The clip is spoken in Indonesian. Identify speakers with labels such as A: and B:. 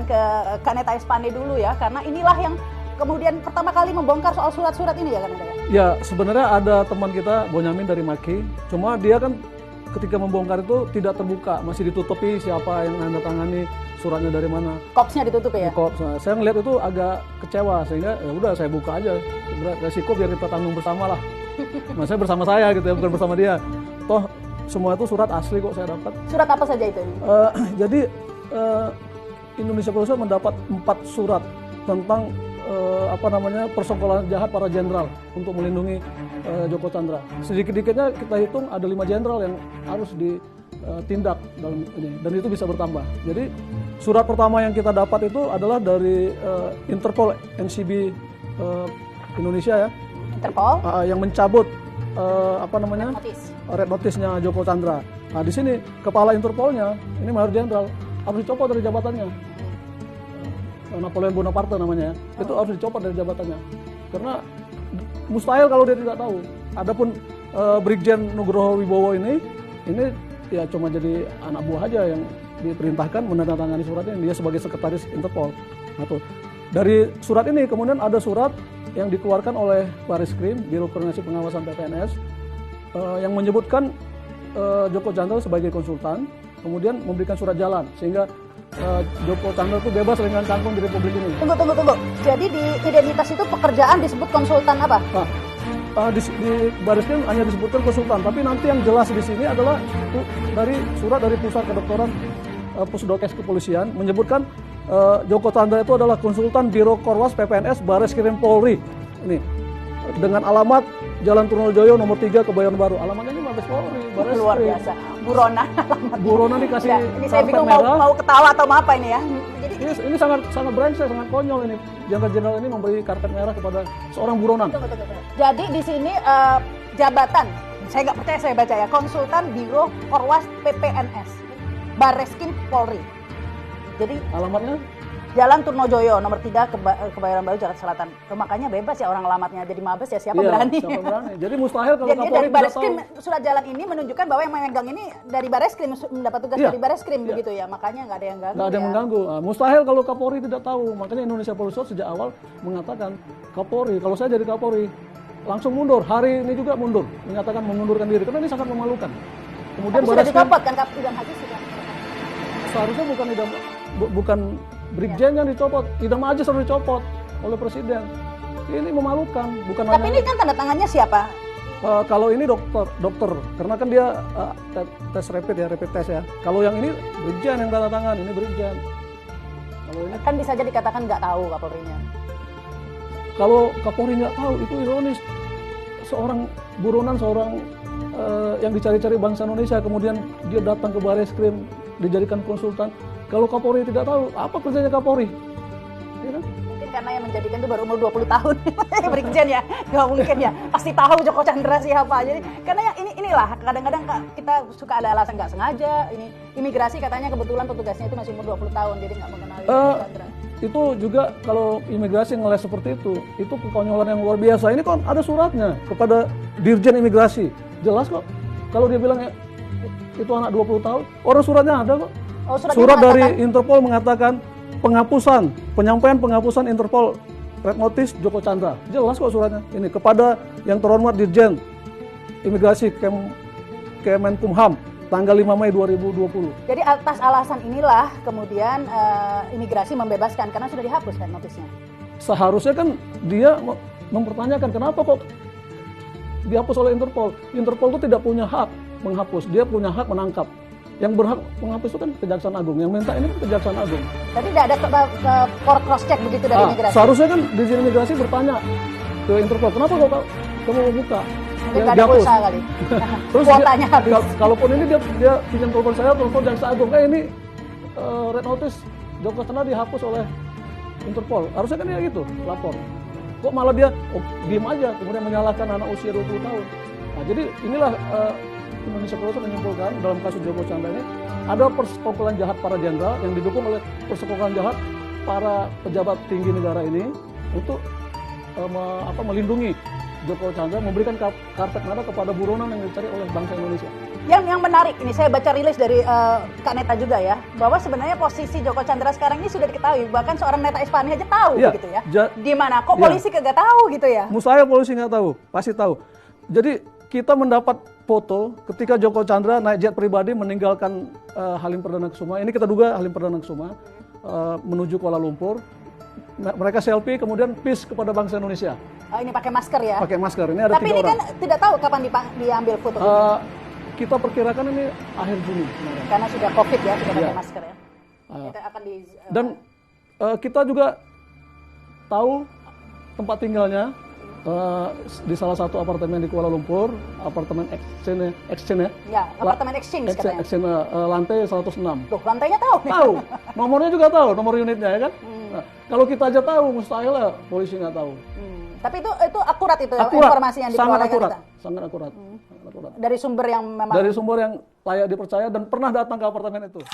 A: ke Kaneta Espane dulu ya, karena inilah yang kemudian pertama kali membongkar soal surat-surat ini ya Kaneta ya?
B: Ya, sebenarnya ada teman kita, Bonyamin dari Maki, cuma dia kan ketika membongkar itu tidak terbuka, masih ditutupi siapa yang menandatangani, suratnya dari mana.
A: Kopsnya ditutup ya?
B: Kops. Nah, saya ngelihat itu agak kecewa, sehingga ya udah saya buka aja. Resiko biar kita tanggung bersama lah. Maksudnya bersama saya gitu ya, bukan bersama dia. Toh semua itu surat asli kok saya dapat.
A: Surat apa saja itu?
B: Jadi Indonesia Police mendapat 4 surat tentang persekolahan jahat para jenderal untuk melindungi Joko Chandra. Sedikit-dikitnya kita hitung ada 5 jenderal yang harus ditindak dalam ini, dan itu bisa bertambah. Jadi surat pertama yang kita dapat itu adalah dari Interpol NCB Indonesia ya.
A: Interpol
B: yang mencabut
A: Red
B: red notice-nya Joko Chandra. Nah, di sini kepala Interpolnya ini Mayor Jenderal harus dicopot dari jabatannya. Napoleon Bonaparte namanya, itu harus dicopot dari jabatannya. Karena mustahil kalau dia tidak tahu. Adapun Brigjen Nugroho Wibowo ini ya cuma jadi anak buah aja yang diperintahkan menandatangani suratnya. Dia sebagai sekretaris Interpol. Nah, tuh. Dari surat ini kemudian ada surat yang dikeluarkan oleh Bareskrim, Biro Koordinasi Pengawasan PPNS, yang menyebutkan Joko Chandra sebagai konsultan, kemudian memberikan surat jalan sehingga Joko Chandra itu bebas dengan cangkung di Republik ini.
A: Tunggu. Jadi di identitas itu pekerjaan disebut konsultan apa?
B: Di Bareskrim hanya disebutkan konsultan, tapi nanti yang jelas di sini adalah dari surat dari Pusat Kedokteran Pusdokes Kepolisian menyebutkan Joko Chandra itu adalah konsultan Biro Korwas PPNS Bareskrim Polri. Ini dengan alamat Jalan Trunojoyo nomor 3 Kebayoran Baru. Alamatnya ini Mabes Polri, Bareskrim.
A: Luar biasa.
B: Buronan dikasih
A: ini saya bingung mau ketawa atau apa ini ya. Jadi
B: ini sangat brengsek, sangat konyol ini. Jenderal-jenderal ini memberi karpet merah kepada seorang buronan.
A: Tunggu. Jadi di sini jabatan, saya nggak percaya saya baca ya, konsultan Biro Korwas PPNS Bareskrim Polri. Jadi
B: alamatnya
A: Jalan Trunojoyo nomor 3 Kebayoran Baru Jakarta Selatan. Makanya bebas ya orang alamatnya jadi mabes ya, siapa berani.
B: Siapa berani. Jadi mustahil kalau
A: Jadi
B: Kapolri
A: dari
B: tidak
A: Bareskrim
B: tahu.
A: surat jalan ini menunjukkan bahwa yang memegang ini dari Bareskrim, mendapat tugas dari Bareskrim begitu ya. Makanya nggak ada yang ganggu.
B: Nggak ada yang mengganggu. Nah, mustahil kalau Kapolri tidak tahu. Makanya Indonesia Police Force sejak awal mengatakan Kapolri, kalau saya jadi Kapolri langsung mundur. Hari ini juga mundur, menyatakan mengundurkan diri karena ini sangat memalukan. Kemudian
A: sudah dicopot kan Idam Aziz sudah.
B: Seharusnya bukan Brigjen yang dicopot, Idam Aziz harus dicopot oleh Presiden. Ini memalukan, bukan.
A: Tapi ini kan tanda tangannya siapa?
B: Kalau ini dokter, karena kan dia tes rapid test ya. Kalau yang ini Brigjen yang tanda tangan, ini Brigjen. Kalau ini
A: kan bisa jadi dikatakan nggak tahu Kapolrinya.
B: Kalau Kapolri nggak tahu, itu ironis. Seorang buronan, yang dicari-cari bangsa Indonesia, kemudian dia datang ke Bareskrim, dijadikan konsultan. Kalau Kapolri tidak tahu, apa kerjanya Kapolri? Ya kan?
A: Mungkin karena yang menjadikan itu baru umur 20 tahun. Brigjen ya, nggak mungkin ya. Pasti tahu Joko Chandra siapa. Jadi, karena yang inilah, kadang-kadang kita suka ada alasan nggak sengaja. Ini imigrasi katanya kebetulan petugasnya itu masih umur 20 tahun, jadi nggak mengenali Joko Chandra.
B: Itu juga kalau imigrasi ngeles seperti itu kekonyolan yang luar biasa. Ini kan ada suratnya kepada Dirjen Imigrasi. Jelas kok. Kalau dia bilang itu anak 20 tahun, orang suratnya ada kok. Surat dari Interpol mengatakan penyampaian penghapusan Interpol Red Notice Joko Chandra. Jelas kok suratnya. Ini kepada yang terhormat Dirjen Imigrasi Kemenkumham tanggal 5 Mei 2020.
A: Jadi atas alasan inilah kemudian imigrasi membebaskan karena sudah dihapus kan notisnya.
B: Seharusnya kan dia mempertanyakan kenapa kok dihapus oleh Interpol. Interpol itu tidak punya hak menghapus, dia punya hak menangkap. Yang berhak menghapus itu kan Kejaksaan Agung, yang minta ini kan Kejaksaan Agung.
A: Tapi tidak ada cross check begitu dari imigrasi.
B: Seharusnya kan Dirjen Imigrasi bertanya ke Interpol, kenapa kamu mau buka?
A: Mungkin nggak ada pulsa kali.
B: Terus
A: kuotanya habis.
B: Kalaupun ini dia pinjam telepon saya, telepon Jaksa Agung, ini Red Notice Joko Chandra dihapus oleh Interpol. Harusnya kan dia gitu, lapor. Kok malah dia diem aja, kemudian menyalahkan anak usia 20 tahun. Nah, jadi inilah Indonesia Police menyimpulkan dalam kasus Joko Chandra ini ada persekongkolan jahat para jenderal yang didukung oleh persekongkolan jahat para pejabat tinggi negara ini untuk melindungi Joko Chandra memberikan karpet merah kepada buronan yang dicari oleh bangsa Indonesia.
A: Yang menarik, ini saya baca rilis dari Kak Neta juga ya, bahwa sebenarnya posisi Joko Chandra sekarang ini sudah diketahui, bahkan seorang Neta Espani aja tahu
B: Iya,
A: gitu ya. Di mana? Kok
B: iya.
A: polisi kagak tahu gitu ya?
B: Mustahil polisi nggak tahu, pasti tahu. Jadi kita mendapat foto ketika Joko Chandra naik jet pribadi meninggalkan Halim Perdana Kusuma. Ini kita duga Halim Perdana Kusuma menuju Kuala Lumpur. Mereka selfie kemudian peace kepada bangsa Indonesia.
A: Ini pakai masker ya?
B: Pakai masker. Ini ada
A: Tapi
B: 3
A: ini
B: orang.
A: kan tidak tahu kapan diambil foto ini.
B: Kita perkirakan ini akhir Juni.
A: Karena sudah COVID ya, sudah pakai
B: Iya.
A: masker ya. Kita akan
B: Dan kita juga tahu tempat tinggalnya di salah satu apartemen di Kuala Lumpur, apartemen Exchange
A: ya, apartemen exchange katanya.
B: Exchange lantai 106.
A: Tuh, lantainya tahu nih.
B: Tahu, nomornya juga tahu, nomor unitnya ya kan. Nah, kalau kita aja tahu, mustahil lah polisi nggak tahu.
A: Tapi itu akurat itu
B: Akurat,
A: informasi yang
B: sangat
A: dikeluarkan
B: akurat,
A: kita.
B: sangat akurat, sangat akurat.
A: Dari sumber yang memang
B: Dari sumber yang layak dipercaya dan pernah datang ke apartemen itu.